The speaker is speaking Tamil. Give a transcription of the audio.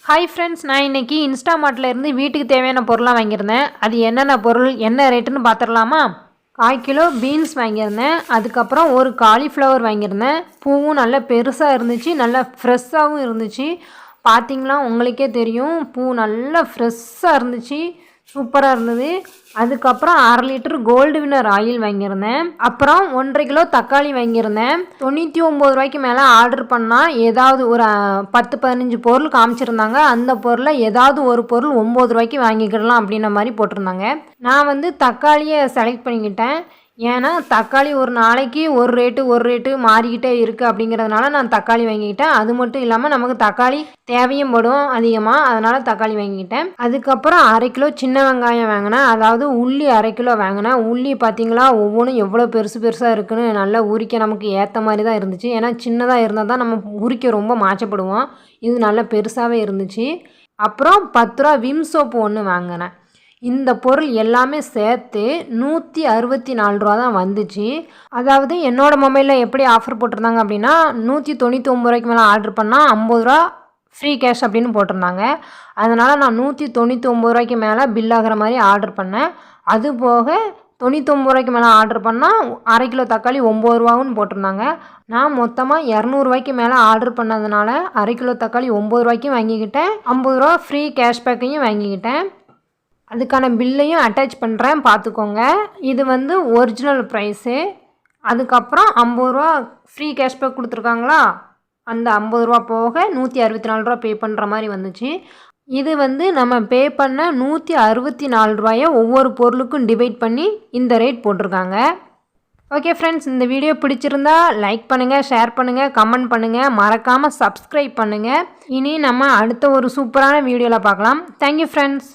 ஹாய் ஃப்ரெண்ட்ஸ், நான் இன்றைக்கி இன்ஸ்டாமார்ட்டில் இருந்து வீட்டுக்கு தேவையான பொருளாக வாங்கியிருந்தேன். அது என்னென்ன பொருள் என்ன ரேட்டுன்னு பார்த்துடலாமா? 1/4 கிலோ பீன்ஸ் வாங்கியிருந்தேன். அதுக்கப்புறம் ஒரு காலிஃப்ளவர் வாங்கியிருந்தேன். பூவும் நல்லா பெருசாக இருந்துச்சு, நல்லா ஃப்ரெஷ்ஷாகவும் இருந்துச்சு. பார்த்திங்களா, உங்களுக்கே தெரியும், பூ நல்லா ஃப்ரெஷ்ஷாக இருந்துச்சு, சூப்பராக இருந்தது. அதுக்கப்புறம் 1/2 லிட்டர் கோல்டு வின்னர் ஆயில் வாங்கியிருந்தேன். அப்புறம் 1/2 கிலோ தக்காளி வாங்கியிருந்தேன். 99 ரூபாய்க்கு மேலே ஆர்டர் பண்ணால் ஏதாவது ஒரு 10-15 பொருள் காமிச்சிருந்தாங்க. அந்த பொருளை ஏதாவது ஒரு பொருள் 9 ரூபாய்க்கு வாங்கிக்கிடலாம் அப்படின்ற மாதிரி போட்டிருந்தாங்க. நான் தக்காளியை செலக்ட் பண்ணிக்கிட்டேன். ஏன்னா தக்காளி ஒரு நாளைக்கு ஒரு ரேட்டு மாறிக்கிட்டே இருக்குது அப்படிங்கிறதுனால நான் தக்காளி வாங்கிக்கிட்டேன். அது மட்டும் இல்லாமல் நமக்கு தக்காளி தேவையும் படும் அதிகமாக, அதனால் தக்காளி வாங்கிக்கிட்டேன். அதுக்கப்புறம் 1/2 கிலோ சின்ன வெங்காயம் வாங்கினேன். அதாவது உள்ளி 1/2 கிலோ வாங்கினேன். உள்ளி பார்த்திங்களா, ஒவ்வொன்றும் எவ்வளோ பெருசாக இருக்குன்னு நல்லா உரிக்க நமக்கு ஏற்ற மாதிரி தான் இருந்துச்சு. ஏன்னா சின்னதாக இருந்தால் தான் நம்ம உரிக்க ரொம்ப மாற்றப்படுவோம். இது நல்லா பெருசாகவே இருந்துச்சு. அப்புறம் 10 ரூபா விம் சோப்பு ஒன்று வாங்கினேன். இந்த பொருள் எல்லாமே சேர்த்து 164 ரூபா தான் வந்துச்சு. அதாவது என்னோடய மொபைலில் எப்படி ஆஃபர் போட்டிருந்தாங்க அப்படின்னா, 199 ரூபாய்க்கு மேலே ஆர்டர் பண்ணால் 50 ரூபா ஃப்ரீ கேஷ் அப்படின்னு போட்டிருந்தாங்க. அதனால் நான் 199 ரூபாய்க்கு மேலே பில் ஆகிற மாதிரி ஆர்டர் பண்ணேன். அதுபோக 99 ரூபாய்க்கு மேலே ஆர்டர் பண்ணால் 1/2 கிலோ தக்காளி 9 ரூபான்னு போட்டிருந்தாங்க. நான் மொத்தமாக 200 ரூபாய்க்கு மேலே ஆர்டர் பண்ணதுனால 1/2 கிலோ தக்காளி 9 ரூபாய்க்கும் வாங்கிக்கிட்டேன், 50 ரூபா ஃப்ரீ கேஷ்பேக்கையும் வாங்கிக்கிட்டேன். அதுக்கான பில்லையும் அட்டாச் பண்ணுறேன், பார்த்துக்கோங்க. இது ஒரிஜினல் ப்ரைஸு. அதுக்கப்புறம் 50 ரூபா ஃப்ரீ கேஷ்பேக் கொடுத்துருக்காங்களா, அந்த 50 ரூபா போக 164 ரூபா பே பண்ணுற மாதிரி வந்துச்சு. இது நம்ம பே பண்ண 164 ரூபாயை ஒவ்வொரு பொருளுக்கும் டிவைட் பண்ணி இந்த ரேட் போட்டிருக்காங்க. ஓகே ஃப்ரெண்ட்ஸ், இந்த வீடியோ பிடிச்சிருந்தா லைக் பண்ணுங்கள், ஷேர் பண்ணுங்கள், கமெண்ட் பண்ணுங்கள், மறக்காமல் சப்ஸ்கிரைப் பண்ணுங்கள். இனி நம்ம அடுத்த ஒரு சூப்பரான வீடியோவில் பார்க்கலாம். Thank you friends.